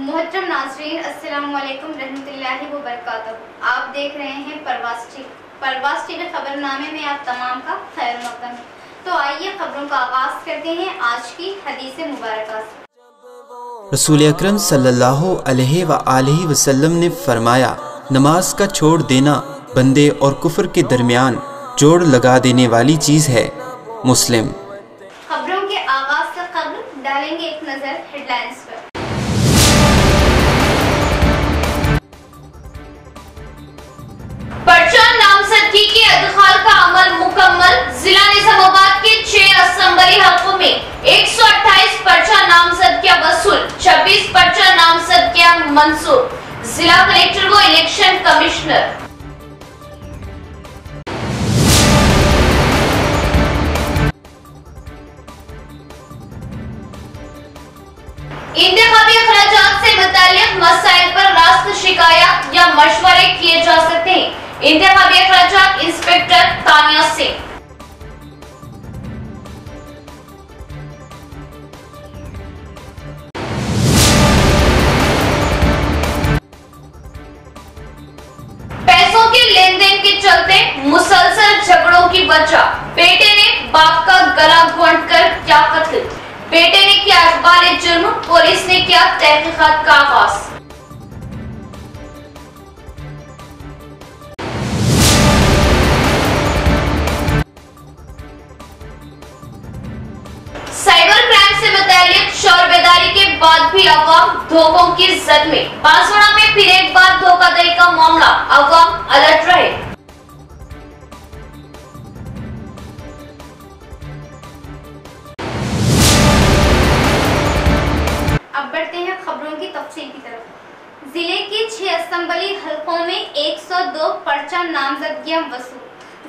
मोहतरम नाज़रीन, अस्सलामु अलैकुम रहमतुल्लाहि व बरकातहू। आप देख रहे हैं परवास टीवी खबरनामे में आप तमाम का खैर मक़दम। तो आइए खबरों का आगाज करते हैं आज की हदीस मुबारक से। रसूल अकरम सल्लल्लाहु अलैहि व आलिहि वसल्लम ने फरमाया, नमाज का छोड़ देना बंदे और कुफ्र के दरमियान जोड़ लगा देने वाली चीज़ है। मुस्लिम। खबरों के आगाज से कबल डालेंगे एक नजर हेडलाइंस पर। पर्चा नामजदगी के अदखाल का अमल मुकम्मल। जिला निजामाबाद के 6 असेंबली हलकों में 128 पर्चा नामजदगियां वसूल, 26 पर्चा नामजदगियां मंसूर। जिला कलेक्टर व इलेक्शन कमिश्नर। इंतखाबी अखराजात से मुताल्लिक मसाइल पर रास्त शिकायत या मशवरे किए जा सकते हैं। इंतखाबी अखराजात इंस्पेक्टर तानिया सिंह। पैसों के लेन देन के चलते मुसलसल झगड़ों की वजह, बेटे ने बाप का गला घोंट कर किया कत्ल। बेटे ने किया इकबाल जुर्म, पुलिस ने किया तहकीकात का आगाज। साइबर क्राइम से मुताल्लिक शोर बेदारी के बाद भी अवाम धोखों की जद में। बांसवाड़ा में फिर एक बार धोखाधड़ी का मामला, अवाम अलर्ट रहे। अब बढ़ते हैं खबरों की तफसील की तरफ। जिले के 6 असेंबली हलकों में 102 पर्चा नामजदगियां वसूल।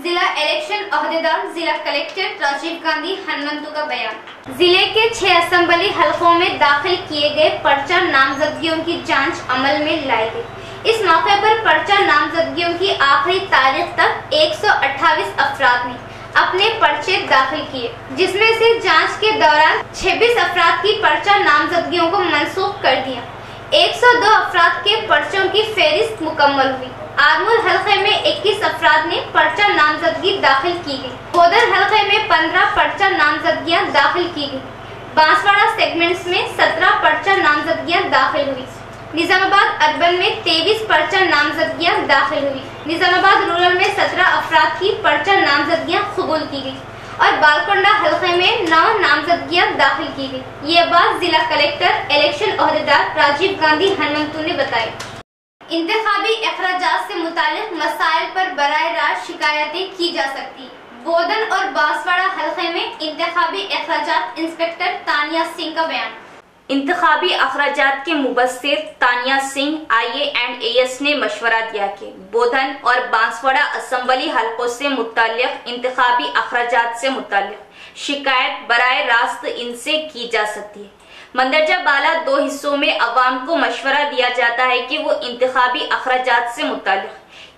जिला इलेक्शन अहदेदार जिला कलेक्टर राजीव गांधी हनुमंतु का बयान। जिले के 6 असेंबली हलकों में दाखिल किए गए पर्चा नामजदगियों की जांच अमल में लाई गई। इस मौके पर पर्चा नामजदगियों की आखिरी तारीख तक 128 अफराद ने अपने पर्चे दाखिल किए, जिसमें से जांच के दौरान 26 अफराद की पर्चा नामजदगियों को मंसूख कर दिया। 102 अफराद के पर्चों की फेरिस्त मुकम्मल हुई। आरमूर हलके में 21 अफराद ने पर्चा नामजदगी दाखिल की गई। बोदर हलके में 15 पर्चा नामजदगियां दाखिल की गई। बांसवाड़ा सेगमेंट्स में 17 पर्चा नामजदगियां दाखिल हुई। निजामाबाद अर्बन में 23 पर्चा नामजदगियां दाखिल हुई। निजामाबाद रूरल में 17 अफराद की पर्चा नामजदगियां कबूल की गई और बालकोंडा हलके में 9 नामजदगियां दाखिल की गई। ये बात जिला कलेक्टर इलेक्शन अहदेदार राजीव गांधी हनुमंतु ने बताई। इंतखाबी अखराजात से मुतालिक मसाइल पर बराह रास्त शिकायतें की जा सकती। बोधन और बांसवाड़ा हलके में इंतखाबी अखराजात इंस्पेक्टर तानिया सिंह का बयान। इंतखाबी अखराजात के मुबस्सिर तानिया सिंह IAS ने मशवरा दिया कि बोधन और बांसवाड़ा असेंबली हलकों से मुताल्लिक इंतखाबी अखराजात से मुताल्लिक शिकायत बराह रास्त इनसे की जा सकती है। मंदरजा बाला 2 हिस्सों में अवाम को मशवरा दिया जाता है कि वो इंतखाबी अखराजात से मुताल्लिक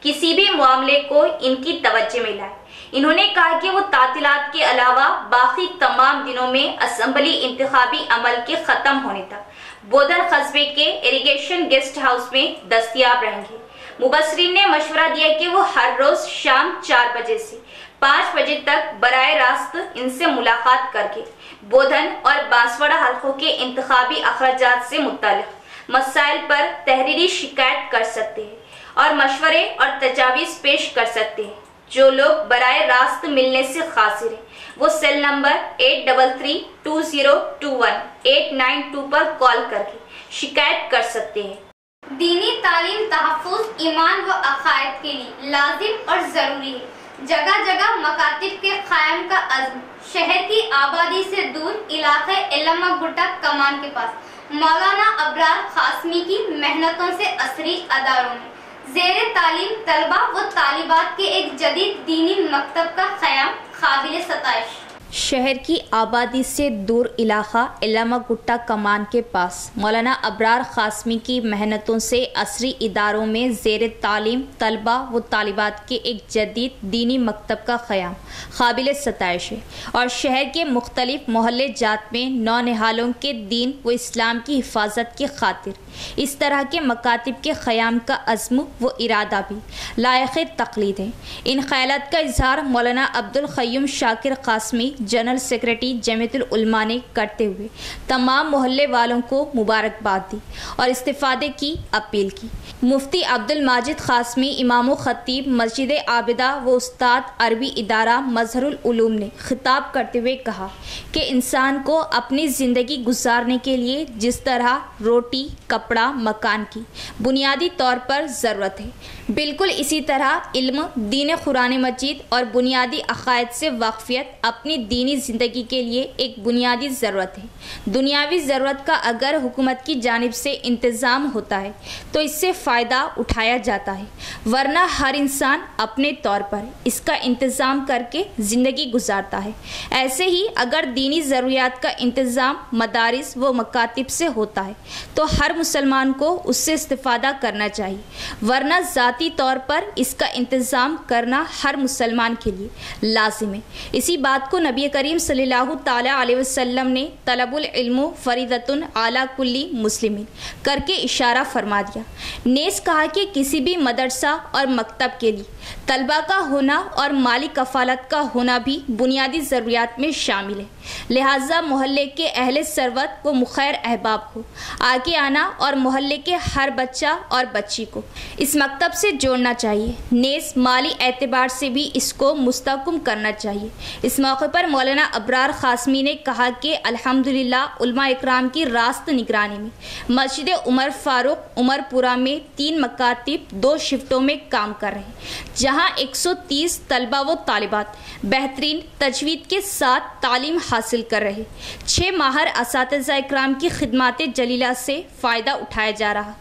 किसी भी मामले को इनकी तवज्जो में लाए। इन्होंने कहा कि वो तातीलात के अलावा बाकी तमाम दिनों में असेंबली इंतखाबी अमल के खत्म होने तक बोधन कस्बे के इरिगेशन गेस्ट हाउस में दस्तयाब रहेंगे। मुबस्सिरीन ने मशवरा दिया कि वो हर रोज शाम 4 बजे से 5 बजे तक बराह रास्त इनसे मुलाकात करके बोधन और बांसवाड़ा हलकों के इंतखाबी अखराजात से मुताल्लिक मसाइल पर तहरीरी शिकायत कर सकते हैं और मशवरे और तजावीज़ पेश कर सकते हैं। जो लोग बराह रास्त मिलने से कासिर हैं, वो सेल नंबर 832021 पर कॉल करके शिकायत कर सकते हैं। दीनी तालीम तहफ़्फ़ुज़ ईमान व अक़ायद के लिए लाजिम और जरूरी है। जगह जगह मकातिब के कायम का अज़्म। शहर की आबादी से दूर इलाके इल्मा गुट्टा कमान के पास मौलाना अबरार कासमी की मेहनतों से असरी अदारों में ज़ेरे तालीम तलबा व तालिबात के एक जदीद दीनी मकतब का क़याम काबिल सताइश। शहर की आबादी से दूर इलाका इलामा गुट्टा कमान के पास मौलाना अबरार क़ासमी की मेहनतों से असरी इदारों में ज़ेर तालीम तलबा व तालिबात के एक जदीद दीनी मकतब का क़याम काबिल सताइश है और शहर के मुख्तलिफ मोहल्ले जात में नौनिहालों के दीन व इस्लाम की हिफाजत की खातिर इस तरह के मकातिब के क़याम का अज़्म व इरादा भी लायक़ तक़लीद है। इन ख़यालात का इज़हार मौलाना अब्दुल क़य्यूम शाकिर क़ासमी जनरल सेक्रेटरी जमीयतुल उलमा ने करते हुए तमाम मोहल्ले वालों को मुबारकबाद दी और इस्तिफ़ादे की अपील की। मुफ्ती अब्दुल माजिद क़ासमी इमाम ख़तीब मस्जिद आबिदा व उस्ताद अरबी इदारा मज़हरुल उलूम ने खिताब करते हुए कहा कि इंसान को अपनी ज़िंदगी गुजारने के लिए जिस तरह रोटी कपड़ा मकान की बुनियादी तौर पर ज़रूरत है, बिल्कुल इसी तरह इल्म दीन कुरान मजीद और बुनियादी अक़ायद से वाक़फ़ियत अपनी दीनी ज़िंदगी के लिए एक बुनियादी ज़रूरत है। दुनियावी ज़रूरत का अगर हुकूमत की जानिब से इंतज़ाम होता है तो इससे फ़ायदा उठाया जाता है, वरना हर इंसान अपने तौर पर इसका इंतज़ाम करके ज़िंदगी गुजारता है। ऐसे ही अगर दीनी ज़रूरियात का इंतज़ाम मदारिस व मकातिब से होता है तो हर मुसलमान को उससे इस्तिफ़ादा करना चाहिए, वरना ज़ाती तौर पर इसका इंतज़ाम करना हर मुसलमान के लिए लाजिम है। इसी बात को नबी करीम सल्लल्लाहु ताला अलैहि वसल्लम ने तलबुल इल्मु फरीदतुन आला कुल्ली मुस्लिमीन करके इशारा फरमा दिया। नेस कहा कि किसी भी मदरसा और मकतब के लिए तलबा का होना और माली कफ़ालत का होना भी बुनियादी ज़रूरियात में शामिल है। लिहाजा मोहल्ले के अहले सरवत व मुखैर अहबाब को आगे आना और मोहल्ले के हर बच्चा और बच्ची को इस मकतब से जोड़ना चाहिए। नेस माली एतबार से भी इसको मुस्तहकम करना चाहिए। इस मौके पर मौलाना अबरार क़ासमी ने कहा कि अल्हम्दुलिल्लाह उलमा इकराम की रास्त निगरानी में मस्जिद उमर फ़ारूक उमरपुरा में 3 मकातिब 2 शिफ्टों में काम कर रहे हैं, जहां 130 तलबा व तालिबात बेहतरीन तजवीद के साथ तालीम हासिल कर रहे। 6 माहर असातिज़ा इकराम की खिदमात जलीला से फ़ायदा उठाया जा रहा।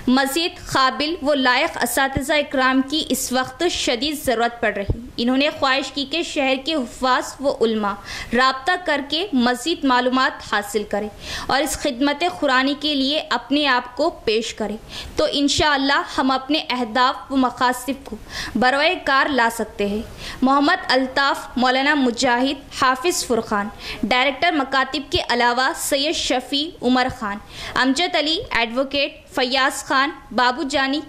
मज़ीद काबिल व लायक असातिज़ा इकराम की इस वक्त शदीद ज़रूरत पड़ रही। इन्होंने ख्वाहिश की कि शहर के हुफ़ाज़ व उलमा राब्ता करके मज़ीद मालूमात हासिल करें और इस खिदमत कुरानी के लिए अपने आप को पेश करें, तो इंशाअल्लाह हम अपने अहदाफ व मकासद को बरए कार ला सकते हैं। मोहम्मद अल्ताफ़, मौलाना मुजाहिद, हाफिज़ फ़ुरक़ान, डायरेक्टर मकातिब के अलावा सैयद शफ़ी उमर ख़ान, अमजद अली एडवोकेट, फयाज़ ख़ान, बाबू जानी,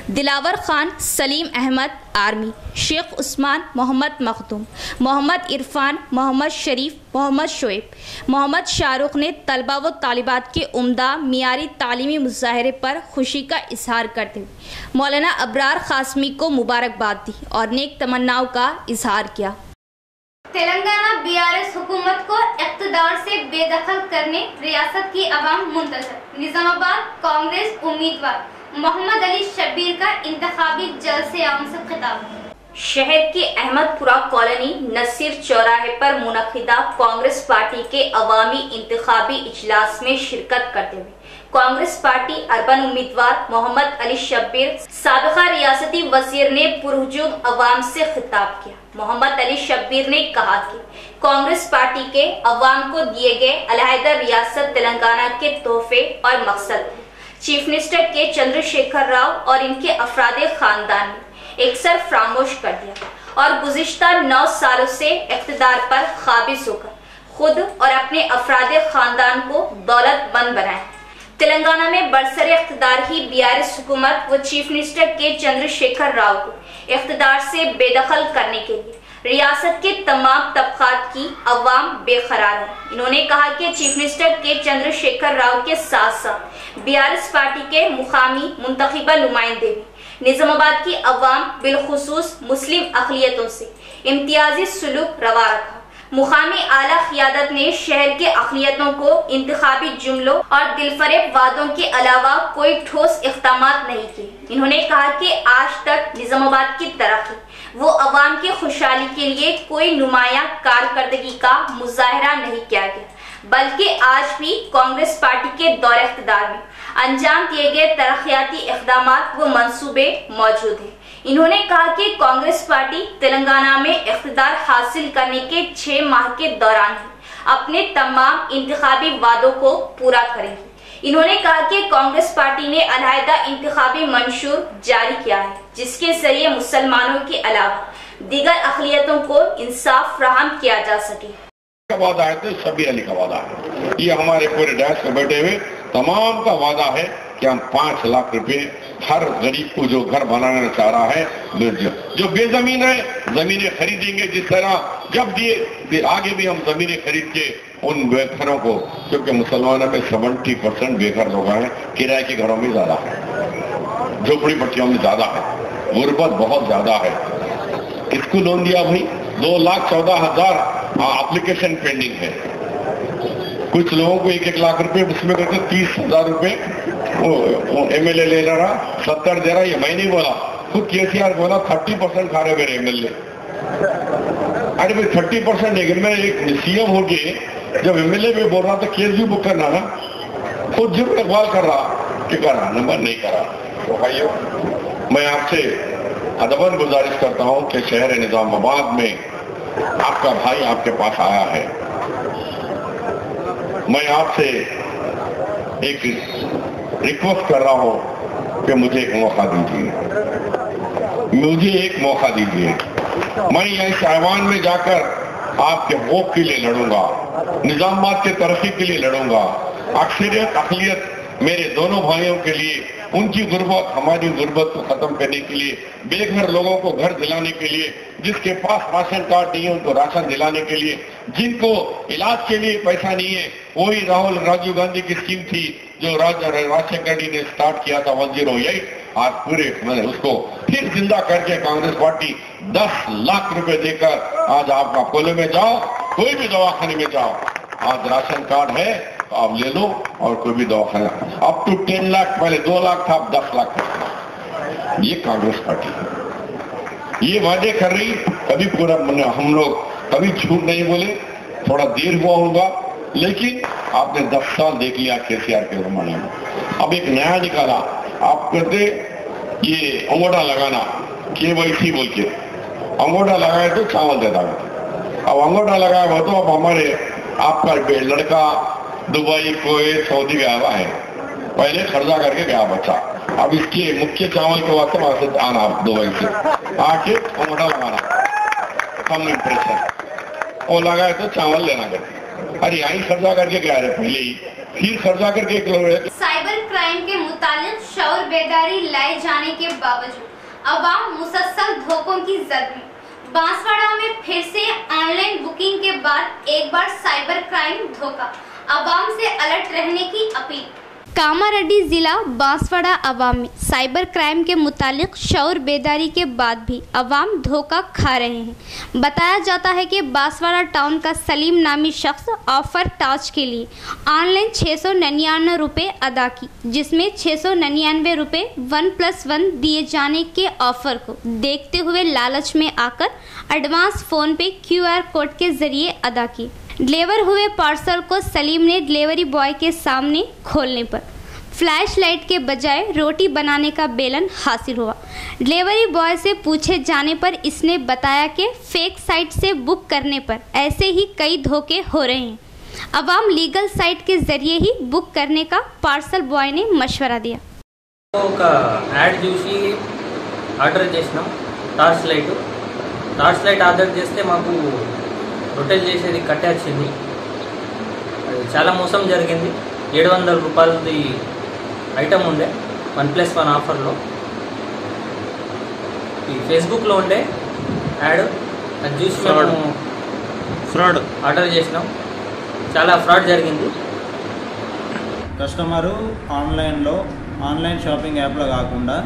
दिलावर ख़ान, सलीम अहमद आर्मी, शेख उस्मान, मोहम्मद मखदूम, मोहम्मद इरफान, मोहम्मद शरीफ, मोहम्मद शोएब, मोहम्मद शाहरुख ने तलबा व तालिबात के उम्दा मियारी तालीमी मुजाहरे पर खुशी का इजहार करते हुए मौलाना अबरार क़ासमी को मुबारकबाद दी और नेक तमन्नाओं का इजहार किया। तेलंगाना बीआरएस हुकूमत को इक़्तिदार से बेदखल करने रियासत की अवाम मुंतज़िर। निज़ामाबाद कांग्रेस उम्मीदवार मोहम्मद अली शब्बीर का इंतखाबी जलसे आम से खिताब। शहर के अहमदपुरा कॉलोनी नसीर चौराहे पर मुनक़िदा कांग्रेस पार्टी के अवामी इंतखाबी इजलास में शिरकत करते हुए कांग्रेस पार्टी अर्बन उम्मीदवार मोहम्मद अली शब्बीर साबिक़ा रियासती वज़ीर ने पुरहुजूम अवाम से खिताब किया। मोहम्मद अली शब्बीर ने कहा कि कांग्रेस पार्टी के अवाम को दिए गए अलहदा रियासत तेलंगाना के तोहफे और मकसद चीफ मिनिस्टर के चंद्रशेखर राव और इनके अफरादे खानदान ने एक सर फरामोश कर दिया और गुज़िश्ता 9 सालों से इक़्तिदार पर काबिज़ होकर खुद और अपने अफरादे खानदान को दौलतमंद बनाए। तेलंगाना में बरसर इक़्तिदार ही बीआरएस हुकूमत व चीफ मिनिस्टर के चंद्रशेखर राव को इक़्तिदार से बेदखल करने के लिए रियासत के तमाम तबक़ात की अवाम बेकरार है। इन्होंने कहा कि चीफ मिनिस्टर के चंद्रशेखर राव के साथ साथ बीआरएस पार्टी के मुकामी मुंतखबा नुमाइंदे भी निज़ामाबाद की अवाम बिलखुसूस मुस्लिम अक़लियतों से इम्तियाजी सुलूक रवा रखा। मुकामी आला क़ियादत ने शहर के अक़लियतों को इंतखाबी जुमलों और दिलफरेब वादों के अलावा कोई ठोस इक़दामात नहीं किए। इन्होंने कहा कि आज तक निज़ामाबाद की तरक्की वो अवाम की खुशहाली के लिए कोई नुमायां कारकर्दगी का मुजाहरा नहीं किया गया, बल्कि आज भी कांग्रेस पार्टी के दौर इक़्तिदार में अंजाम दिए गए तरक्याती इक़दामात व मंसूबे मौजूद हैं। इन्होंने कहा कि कांग्रेस पार्टी तेलंगाना में इख्तिदार हासिल करने के 6 माह के दौरान ही अपने तमाम इंतखाबी वादों को पूरा करेगी। इन्होंने कहा कि कांग्रेस पार्टी ने अलहदा इंतखाबी मंशूर जारी किया है, जिसके जरिए मुसलमानों के अलावा दीगर अक़लियतों को इंसाफ फराहम किया जा सके। वादा है तो सभी अली का वादा है, ये हमारे पूरे डैश में बैठे हुए तमाम का वादा है कि हम 5 लाख रुपए हर गरीब को जो घर बनाना चाह रहा है, जो बेजमीन है जमीनें खरीदेंगे, जिस तरह जब दिए आगे भी हम जमीनें खरीद के उन बेघरों को, क्योंकि मुसलमानों में 70% बेघर लोग हैं, किराए के घरों में ज्यादा है, झोपड़ी पट्टियों में ज्यादा है, गुर्बत बहुत ज्यादा है। किसको लोन दिया भाई? 2,14,000 एप्लीकेशन पेंडिंग है। कुछ लोगों को 1-1 लाख रुपए, उसमें करके 30,000 रुपए वो एमएलए ले रहा, 70 दे रहा। ये मैं नहीं बोला, खुद केसीआर बोला 30% खा रहे मेरे एमएलए। अरे भाई 30% एक सीएम हो के जब एमएलए में बोल रहा तो केस भी बुक करना ना, खुद जरूर इकबाल कर रहा कि करा नंबर नहीं करा। तो भाइयों, मैं आपसे अदबन गुजारिश करता हूं कि शहर निजामाबाद में आपका भाई आपके पास आया है। मैं आपसे एक रिक्वेस्ट कर रहा हूं कि मुझे एक मौका दीजिए, मुझे एक मौका दीजिए। मैं इस ऐवान में जाकर आपके हक़ के लिए लड़ूंगा, निजामाबाद के तरक्की के लिए लड़ूंगा, अक्सरियत अक़लियत मेरे दोनों भाइयों के लिए, उनकी गुर्बत हमारी गुर्बत को खत्म करने के लिए, बेघर लोगों को घर दिलाने के लिए, जिसके पास राशन कार्ड नहीं है उनको राशन दिलाने के लिए, जिनको इलाज के लिए पैसा नहीं है, वही राजीव गांधी की स्कीम थी जो राजशेखर रेड्डी ने स्टार्ट किया था 108, आज पूरे मैंने उसको फिर जिंदा करके कांग्रेस पार्टी 10 लाख रुपए देकर आज आप अपोलो में जाओ, कोई भी दवाखाने में जाओ, आज राशन कार्ड है तो आप ले लो और कोई भी दवाखाना, अप टू 10 लाख, पहले 2 लाख था, अब 10 लाख। ये कांग्रेस पार्टी ये वादे कर रही, कभी पूरा हम लोग कभी झूठ नहीं बोले, थोड़ा देर हुआ होगा, लेकिन आपने 10 साल देख लिया केसीआर के जमाने में। अब एक नया निकाला, आप करते ये अंगूठा लगाना, KYC बोल के अंगूठा लगाए तो चावल देता है। अब अंगूठा लगाया हुआ तो अब हमारे आपका लड़का दुबई कुवैत सऊदी गया हुआ है, पहले खर्चा करके गया बच्चा, अब इसके मुख्य चावल के वास्ते वहां से आना दुबई से आके अंगूठा लगाना, कम इंप्रेशन, वो लगाए तो चावल लेना करके, अरे यही खर्चा करके गया है पहले ही, फिर खर्चा करके एक लोग। साइबर क्राइम के मुतालिक शऊर बेदारी लाए जाने के बावजूद अवाम मुसलसल धोखों की जद में। बांसवाड़ा में फिर से ऑनलाइन बुकिंग के बाद एक बार साइबर क्राइम धोखा, अवाम से अलर्ट रहने की अपील। कामारेड्डी जिला बांसवाड़ा अवाम में साइबर क्राइम के मुतालिक शऊर बेदारी के बाद भी अवाम धोखा खा रहे हैं। बताया जाता है कि बांसवाड़ा टाउन का सलीम नामी शख्स ऑफर टाच के लिए ऑनलाइन 699 रुपये अदा की, जिसमें 699 रुपये 1+1 दिए जाने के ऑफर को देखते हुए लालच में आकर एडवांस फ़ोन पे QR कोड के जरिए अदा की। डिलीवर हुए पार्सल को सलीम ने डिलीवरी बॉय के सामने खोलने पर फ्लैश लाइट के बजाय रोटी बनाने का बेलन हासिल हुआ। डिलीवरी बॉय से पूछे जाने पर इसने बताया कि फेक साइट से बुक करने पर ऐसे ही कई धोखे हो रहे हैं। अवाम लीगल साइट के जरिए ही बुक करने का पार्सल बॉय ने मशवरा दिया। యాడ్ చూసి ఆర్డర్ చేసినాం టార్చ్ లైట్ ఆర్డర్ చేస్తే మాకు రొటెల్ చేసేది కట్టే వచ్చింది, అది చాలా మోసం జరిగింది। 700 రూపాయలది ఐటమ్ ఉండే 1+1 ఆఫర్లో, ఈ ఫేస్బుక్లో ఉండే యాడ్, అది చూసి మేము ఫ్రాడ్ ఆర్డర్ చేసినాం, చాలా ఫ్రాడ్ జరిగింది। కస్టమరు ఆన్లైన్ షాపింగ్ యాప్లో కాకుండా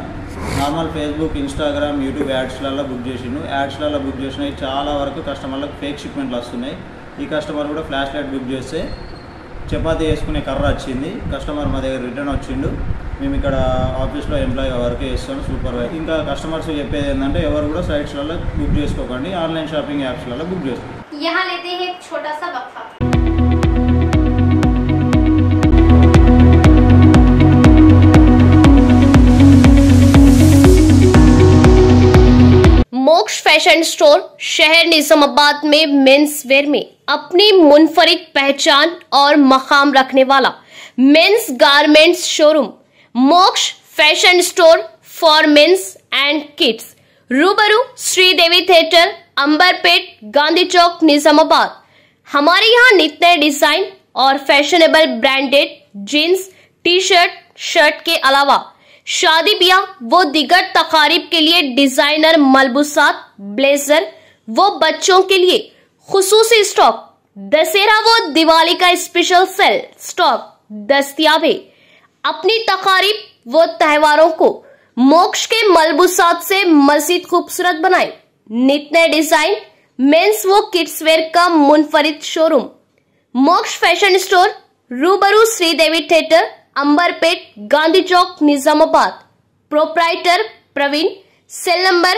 నార్మల్ ఫేస్బుక్, ఇన్స్టాగ్రామ్, యూట్యూబ్ యాడ్స్లలో బుక్ చేసిండు। యాడ్స్లలో బుక్ చేసినవి చాలా వరకు కస్టమర్లకు ఫేక్ షిప్మెంట్లు వస్తున్నాయి। ఈ కస్టమర్ కూడా ఫ్లాష్ లైట్ బుక్ చేస్తే చపాతీ వేసుకునే కర్ర వచ్చింది, కస్టమర్ మా దగ్గర రిటర్న్ వచ్చిండు। మేము ఇక్కడ ఆఫీస్లో ఎంప్లాయీ వర్క్ చేస్తాను, సూపర్వైజర్। ఇంకా కస్టమర్స్ చెప్పేది ఏంటంటే ఎవరు కూడా సైట్స్లలో బుక్ చేసుకోకండి, ఆన్లైన్ షాపింగ్ యాప్స్లలో బుక్ చేసుకోండి। यहाँ लेते हैं एक छोटा सा वक्फा। फैशन स्टोर शहर निजामाबाद में मेंस वेयर में अपनी मुनफरिद पहचान और मकाम रखने वाला men's garments showroom Moksha fashion store for men's and kids, रूबरू श्रीदेवी थिएटर, अंबरपेट, गांधी चौक, निजामाबाद। हमारे यहाँ नित नए डिजाइन और fashionable branded jeans, T shirt, shirt के अलावा शादी ब्याह वो दिगर तकारीब के लिए डिजाइनर मलबूसात, ब्लेजर वो बच्चों के लिए खुसूसी स्टॉक, दशहरा वो दिवाली का स्पेशल सेल स्टॉक दस्तयाब है। अपनी तकारीब वो त्योहारों को मोक्ष के मलबूसात से मजीद खूबसूरत बनाए। नित नए डिजाइन मेंस वो किड्स वेयर का मुनफरिद शोरूम मोक्ष फैशन स्टोर, रूबरू Sridevi theatre, Amberpet, Gandhi Chowk, Nizamabad. Proprietor Praveen. Cell number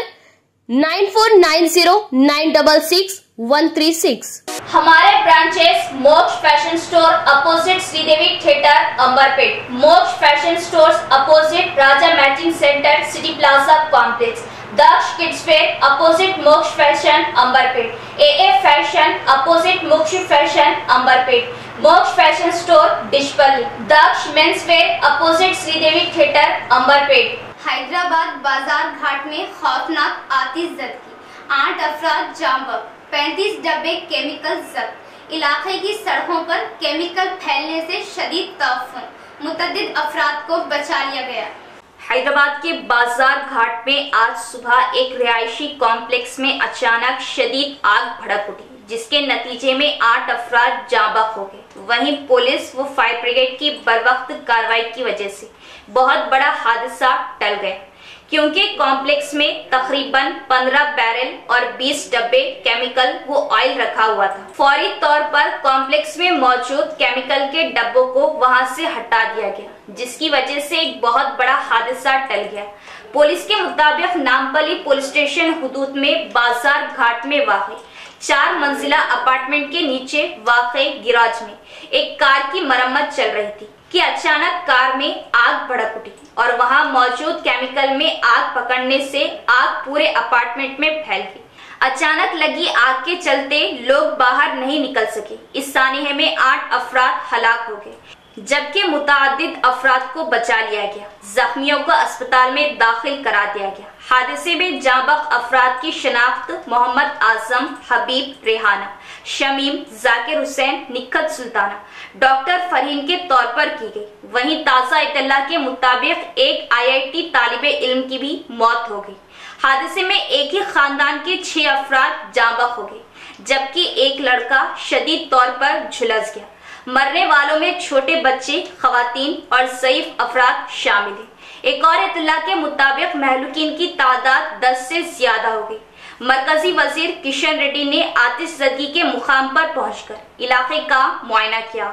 9490966136। हमारे branches Moksha fashion store opposite Sridevi theatre, Amberpet, Moksha fashion stores opposite Raja matching centre, city plaza complex, Daksha kids wear opposite Moksha fashion, Amberpet, AA fashion opposite Moksha fashion, Amberpet, Moksha fashion store Dichpally, Daksha men's wear opposite Sridevi theatre, Amberpet. Hyderabad बाजार घाट में खौफनाक आतिशबाजी की 8 अफराद जाम बख्श, 35 डब्बे chemical जब्त। इलाके की सड़कों पर केमिकल फैलने से शदीद तौफान, मुतअद्दिद अफराद को बचा लिया गया। हैदराबाद के बाजार घाट में आज सुबह एक रिहायशी कॉम्प्लेक्स में अचानक शदीद आग भड़क उठी, जिसके नतीजे में 8 अफराद जाँ बख्श हो गए। वहीं पुलिस व फायर ब्रिगेड की बरवक्त कार्रवाई की वजह से बहुत बड़ा हादसा टल गया, क्योंकि कॉम्प्लेक्स में तकरीबन 15 बैरल और 20 डब्बे केमिकल व ऑयल रखा हुआ था। फौरी तौर पर कॉम्प्लेक्स में मौजूद केमिकल के डब्बों को वहां से हटा दिया गया, जिसकी वजह से एक बहुत बड़ा हादसा टल गया। पुलिस के मुताबिक नामपल्ली पुलिस स्टेशन हुदूद में बाजार घाट में वाक़ 4 मंजिला अपार्टमेंट के नीचे वाक़े गिराज में एक कार की मरम्मत चल रही थी कि अचानक कार में आग भड़क उठी और वहां मौजूद केमिकल में आग पकड़ने से आग पूरे अपार्टमेंट में फैल गई। अचानक लगी आग के चलते लोग बाहर नहीं निकल सके। इस सानहे में 8 अफराद हलाक हो गए, जबकि मुतादिद अफराद को बचा लिया गया। जख्मियों को अस्पताल में दाखिल करा दिया गया। हादसे में जाँ बख्श अफराद की शनाख्त मोहम्मद आजम, हबीब, रेहाना, शमीम, जाकिर हुसैन, निखत सुल्ताना, डॉक्टर फरहीन के तौर पर की गई। वहीं ताज़ा इत्तला के मुताबिक एक IIT तालिबे इल्म की भी मौत हो गई। हादसे में एक ही खानदान के 6 अफराद जाँ बख्श हो गए, जबकि एक लड़का शदीद तौर पर झुलस गया। मरने वालों में छोटे बच्चे, खवातीन और ज़ईफ अफराद शामिल हैं। एक और इत्तला के मुताबिक महलूकीन की तादाद 10 से ज्यादा हो गई। मरकजी वजीर किशन रेड्डी ने आतिशबाजी के मुकाम पर पहुंचकर इलाके का मुआयना किया।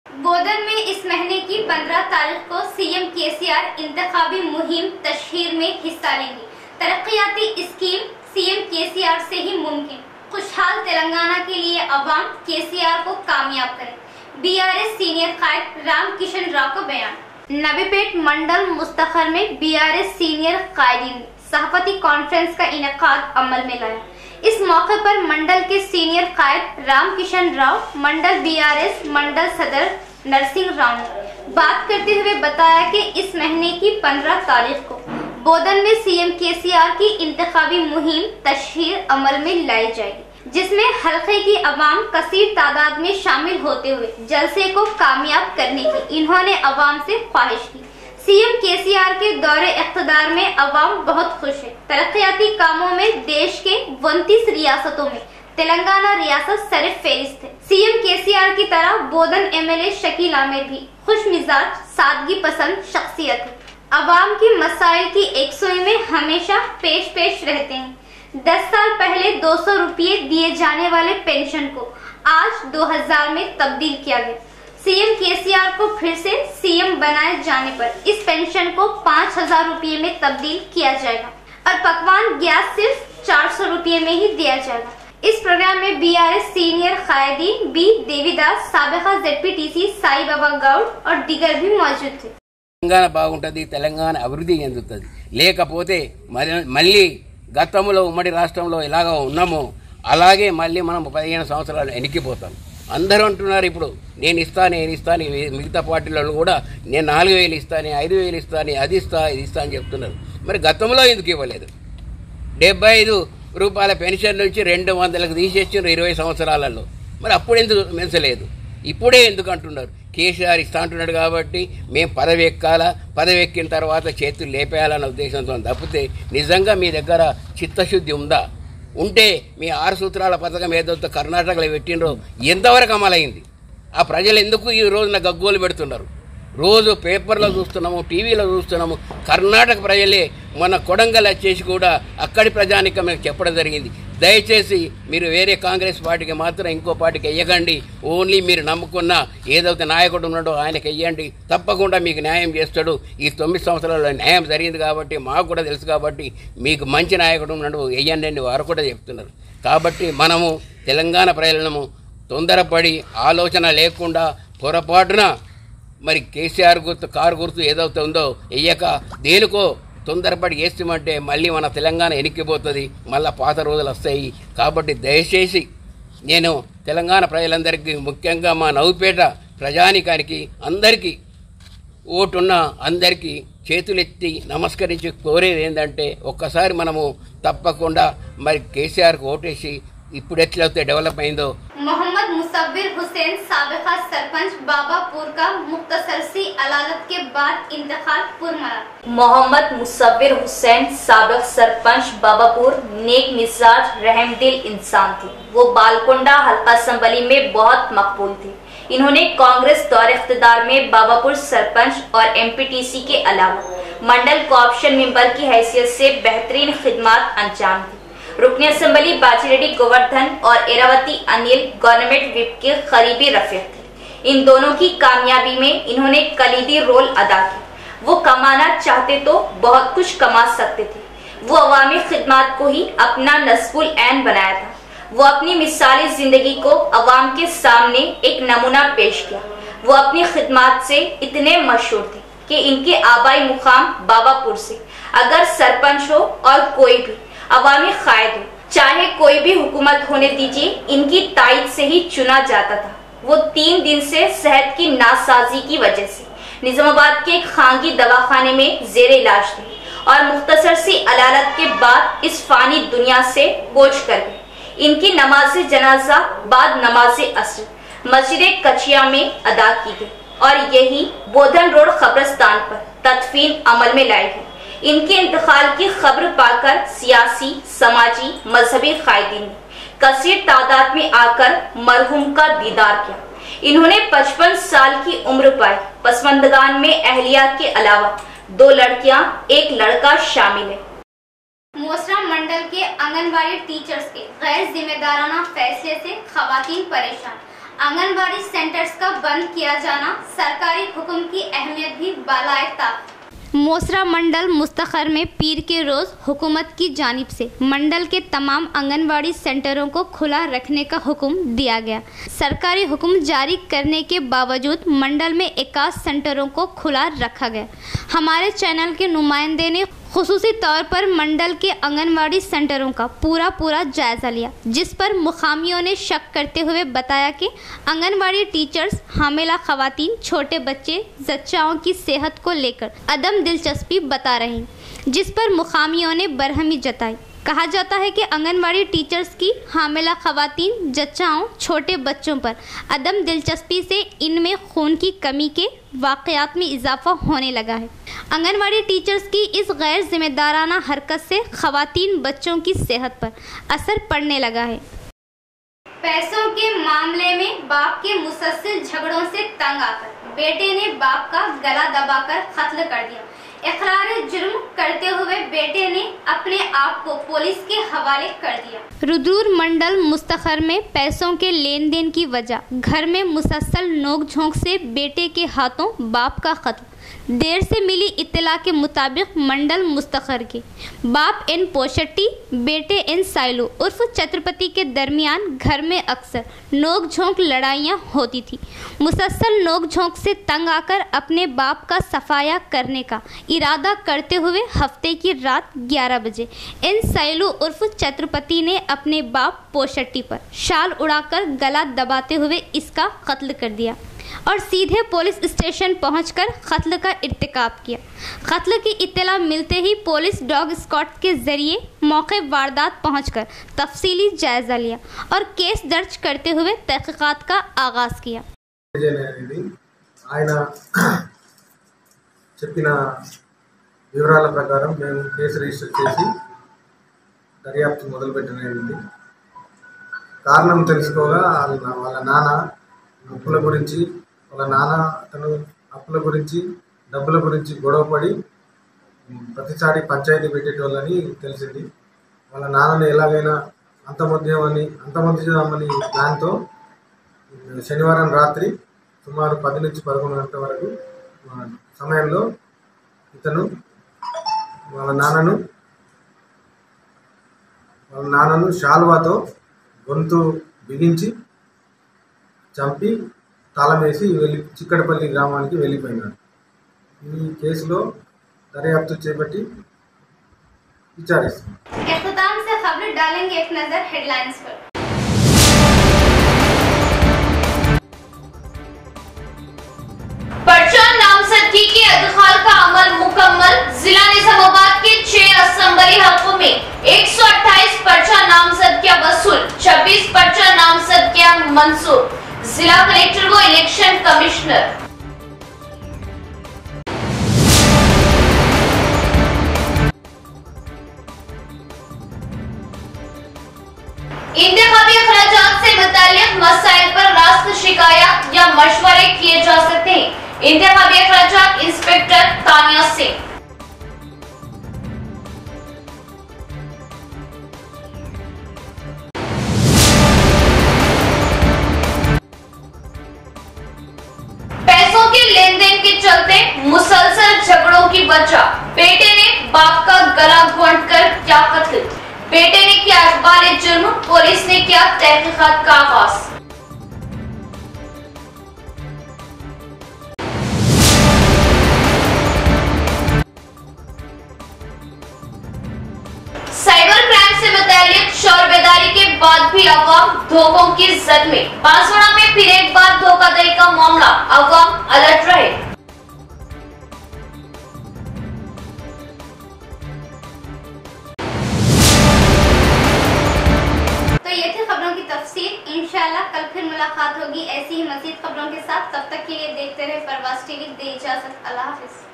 बोधन में इस महीने की 15 तारीख को CM KCR इंतखाबी मुहिम तशहीर में हिस्सा लेंगे। तरक्याती स्कीम CM KCR से ही मुमकिन। खुशहाल तेलंगाना के लिए अवाम KCR को कामयाब करें। BRS सीनियर कायद राम किशन राव का बयान। नबीपेट मंडल मुस्तखर में BRS सीनियर कायदीन ने सहाफती कॉन्फ्रेंस का इनेकाद अमल में लाया। इस मौके पर मंडल के सीनियर कायद राम किशन राव, मंडल BRS मंडल सदर नरसिंह राव ने बात करते हुए बताया कि इस महीने की 15 तारीख को बोधन में CM KCR की इंतखाबी मुहिम तशहीर अमल में लाई जाएगी, जिसमें हल्के की अवाम कसीर तादाद में शामिल होते हुए जलसे को कामयाब करने की इन्होंने अवाम से ख्वाहिश की। CM KCR के दौरे इख्तिदार में अवाम बहुत खुश है। तरक्याती कामों में देश के 29 रियासतों में तेलंगाना रियासत सरे फहरिस्त है। CM KCR की तरह बोधन MLA शकील आमिर भी खुश मिजाज, सादगी पसंद शख्सियत है। अवाम की मसाइल की एकसुई में हमेशा पेश रहते हैं। 10 साल पहले 200 रुपये दिए जाने वाले पेंशन को आज 2000 में तब्दील किया गया। CM KCR को फिर से CM बनाए जाने पर इस पेंशन को 5000 रुपये में तब्दील किया जाएगा और पकवान गैस सिर्फ 400 रुपये में ही दिया जाएगा। इस प्रोग्राम में BRS सीनियर कायदीन B देवीदास, साबिका ZPTC साई बाबा गौड और दीगर भी मौजूद थे। తెలంగాణ బాగుంటది, తెలంగాణ అభివృద్ధి చెందుతుంది। లేకపోతే మళ్ళీ గతంలో ఉమ్మడి రాష్ట్రంలో ఎలాగ ఉన్నామో అలాగే మళ్ళీ మనం 15 సంవత్సరాలు వెనక్కిపోతాం. అందరూ అంటున్నారు ఇప్పుడు నేను ఇస్తాను మిగతా పార్టీలలో కూడా నేను 4,000 ఇస్తాను, 5,000 ఇస్తాను, అది ఇది ఇస్తా అని చెప్తున్నారు. మరి గతంలో ఎందుకు ఇవ్వలేదు? 75 రూపాయల పెన్షన్ నుంచి 200లకు తీసేసారు 20 సంవత్సరాలలో. మరి అప్పుడు ఎందుకు మెచ్చలేదు? ఇప్పుడే ఎందుకు అంటున్నారు? కేసీఆర్ ఇస్తా అంటున్నాడు కాబట్టి మేము పదవి ఎక్కాలా, పదవి ఎక్కిన తర్వాత చేతులు లేపేయాలన్న ఉద్దేశంతో తప్పితే నిజంగా మీ దగ్గర చిత్తశుద్ధి ఉందా? ఉంటే మీ 6 సూత్రాల పథకం ఏదైతే కర్ణాటకలో పెట్టినరో ఎంతవరకు అమలైంది? ఆ ప్రజలు ఎందుకు ఈ రోజున గగ్గోలు పెడుతున్నారు? రోజు పేపర్లో చూస్తున్నాము, టీవీలో చూస్తున్నాము. కర్ణాటక ప్రజలే మన కొడంగల్ వచ్చేసి కూడా అక్కడి ప్రజానికం మీకు చెప్పడం జరిగింది. దయచేసి మీరు వేరే కాంగ్రెస్ పార్టీకి మాత్రం ఇంకో పార్టీకి వెయ్యకండి. ఓన్లీ మీరు నమ్ముకున్న ఏదైతే నాయకుడు ఉన్నాడో ఆయనకి వెయ్యండి. తప్పకుండా మీకు న్యాయం చేస్తాడు. ఈ 9 సంవత్సరాల్లో న్యాయం జరిగింది కాబట్టి మాకు కూడా తెలుసు కాబట్టి మీకు మంచి నాయకుడు ఉన్నాడు వెయ్యండి అని వారు కూడా చెప్తున్నారు. కాబట్టి మనము తెలంగాణ ప్రజలను తొందరపడి ఆలోచన లేకుండా పొరపాటున మరి కేసీఆర్ గుర్తు కారు గుర్తు ఏదైతే ఉందో వెయ్యక దేనికో తొందరపడి వేస్తామంటే మళ్ళీ మన తెలంగాణ వెనక్కిపోతుంది, మళ్ళీ పాత రోజులు వస్తాయి. కాబట్టి దయచేసి నేను తెలంగాణ ప్రజలందరికీ, ముఖ్యంగా మా నవ్వుపేట ప్రజానికానికి అందరికీ, ఓటున్న అందరికీ చేతులెత్తి నమస్కరించి కోరేది ఏంటంటే ఒక్కసారి మనము తప్పకుండా మరి కేసీఆర్కి ఓటేసి ఇప్పుడు ఎట్లయితే డెవలప్ అయిందో. मोहम्मद मुसव्विर हुसैन साबिका सरपंच बाबापुर का मुख्तसर सी अदालत के बाद इंतकाल पुरमरा। मोहम्मद मुसव्विर हुसैन साबिक सरपंच बाबापुर नेक मिजाज रहमदिल इंसान थे। वो बालकोंडा हल्का असम्बली में बहुत मकबूल थे। इन्होंने कांग्रेस दौर इख्तिदार में बाबापुर सरपंच और एमपीटीसी के अलावा मंडल कोऑप्शन मेंबर की हैसियत से बेहतरीन खिदमत अंजाम दी। रुकनी असेंबली बाजीरेड्डी गोवर्धन और एरावती अनिल गवर्नमेंट विप के करीबी रफीक थे। इन दोनों की कामयाबी में इन्होंने कलीदी रोल अदा किया। वो कमाना चाहते तो बहुत कुछ कमा सकते थे। वो अवामी खिदमत को ही अपना नस्बुल ऐन बनाया था। वो अपनी मिसाली जिंदगी को अवाम के सामने एक नमूना पेश किया। वो अपनी खिदमत से इतने मशहूर थे कि इनके आबाई मुकाम बाबापुर से अगर सरपंच हो और कोई भी अवामी कायद हो, चाहे कोई भी हुकूमत होने दीजिए, इनकी तायद से ही चुना जाता था। वो 3 दिन से सेहत की नासाजी की वजह से निजामाबाद के एक खांगी दवाखाने में जेर इलाज थे और मुख्तसर सी अदालत के बाद इस फानी दुनिया से कोच कर गए। इनकी नमाज जनाजा बाद नमाज असर मस्जिद कचिया में अदा की गई और यही बोधन रोड कब्रिस्तान पर तदफीन अमल में लाई गई। इनके इंतकाल की खबर पाकर सियासी, समाजी, मजहबी कायदीन ने कसीर तादाद में आकर मरहूम का दीदार किया। इन्होंने 55 साल की उम्र पाई। पसमंदगान में अहलिया के अलावा 2 लड़कियां, 1 लड़का शामिल है। मोसरा मंडल के आंगनबाड़ी टीचर्स के गैर जिम्मेदाराना फैसले से खवातीन परेशान। आंगनबाड़ी सेंटर्स का बंद किया जाना, सरकारी हुक्म की अहमियत भी बालाए ताक़त। मोसरा मंडल मुस्तखर में पीर के रोज़ हुकूमत की जानिब से मंडल के तमाम आंगनबाड़ी सेंटरों को खुला रखने का हुक्म दिया गया। सरकारी हुक्म जारी करने के बावजूद मंडल में 51 सेंटरों को खुला रखा गया। हमारे चैनल के नुमाइंदे ने खुसूसी तौर पर मंडल के आंगनबाड़ी सेंटरों का पूरा जायज़ा लिया, जिस पर मुकामियों ने शक करते हुए बताया कि आंगनबाड़ी टीचर्स हामिला खवातीन, छोटे बच्चे, जच्चाओं की सेहत को लेकर अदम दिलचस्पी बता रहे हैं, जिस पर मुकामियों ने बरहमी जताई। कहा जाता है कि आंगनबाड़ी टीचर्स की हामिला खवातीन, जच्चाओं, छोटे बच्चों पर अदम दिलचस्पी से इनमें खून की कमी के वाक़यात में इजाफा होने लगा है। आंगनबाड़ी टीचर्स की इस गैर जिम्मेदाराना हरकत से खवातीन बच्चों की सेहत पर असर पड़ने लगा है। पैसों के मामले में बाप के मुसलसल झगड़ों से तंग आकर बेटे ने बाप का गला दबाकर कत्ल कर दिया। इकरार जुर्म करते हुए बेटे ने अपने आप को पुलिस के हवाले कर दिया। रुद्रपुर मंडल मुस्तखर में पैसों के लेन देन की वजह घर में मुसलसल नोक झोंक से बेटे के हाथों बाप का कत्ल। देर से मिली इत्तला के मुताबिक मंडल मुस्तखर के बाप एन पोशट्टी बेटे एन साइलू उर्फ छत्रपति के दरमियान घर में अक्सर नोक झोंक लड़ाइयाँ होती थी। मुसलसल नोक झोंक से तंग आकर अपने बाप का सफाया करने का इरादा करते हुए हफ्ते की रात 11 बजे एन साइलू उर्फ छत्रपति ने अपने बाप पोशट्टी पर शाल उड़ाकर गला दबाते हुए इसका कत्ल कर दिया और सीधे पुलिस स्टेशन पहुंचकर कत्ल का इर्तिकाब किया। कत्ल की इत्तला मिलते ही पुलिस डॉग स्क्वाड के जरिए मौके वारदात पहुंचकर तफसीली जायजा लिया और केस दर्ज करते हुए तहकीकात का आगाज किया। ఆయన చెప్పిన వివరాల ప్రకారం మేము కేసు రిజిస్టర్ చేసి దర్యాప్తు మొదలుపెట్టనేది కారణం తెలుసుకోగా వాళ్ళ నాన్న అప్పుల గురించి అప్పుల గురించి డబ్బుల గురించి గొడవపడి ప్రతిసారి పంచాయతీ పెట్టేటోళ్ళని తెలిసింది। వాళ్ళ నాన్నని ఎలాగైనా అంతమొందించామని ప్లాన్తో శనివారం రాత్రి సుమారు 10 నుంచి 11 గంటల వరకు సమయంలో ఇతను వాళ్ళ నాన్నను శాల్వాతో గొంతు బిగించి చంపి తాళం వేసి చిక్కడపల్లి గ్రామానికి వెళ్ళిపోయినాడు। ఈ కేసులో దర్యాప్తు చేపట్టి విచారిస్తాం। इख्तिताम से खबर डालेंगे एक नजर हेडलाइंस पर। पर्चा नामजदगी के अदखाल का अमल मुकम्मल। जिला निजामाबाद के 6 असेंबली हलकों में 128 पर्चा नामजदगियां वसूल, 26 पर्चा नामजदगियां मंसूर। जिला कलेक्टर व इलेक्शन कमिश्नर। इंतखाबी अखराजात से मुताल्लिक मसाइल पर रास्त शिकायत या मशवरे किए जा सकते हैं। इंतखाबी अखराजात इंस्पेक्टर तानिया सिंह। पैसों के लेन देन के चलते मुसलसल झगड़ों की वजह, बेटे ने बाप का गला घोंट कर किया कत्ल। बेटे ने किया इकबाल जुर्म, पुलिस ने किया तहकीकात का आगाज। साइबर क्राइम से मुताल्लिक शौर बेदारी के बाद भी अवाम धोखों की जद में। बांसवाड़ा में फिर एक बार धोखाधड़ी का मामला, अवाम अलर्ट रहे। तो ये थी खबरों की तफसील। इंशाल्लाह कल फिर मुलाकात होगी ऐसी ही मज़ीद खबरों के साथ। तब तक के लिए देखते रहे परवाज़ टीवी। दे इजाज़त, अल्लाह हाफिज़।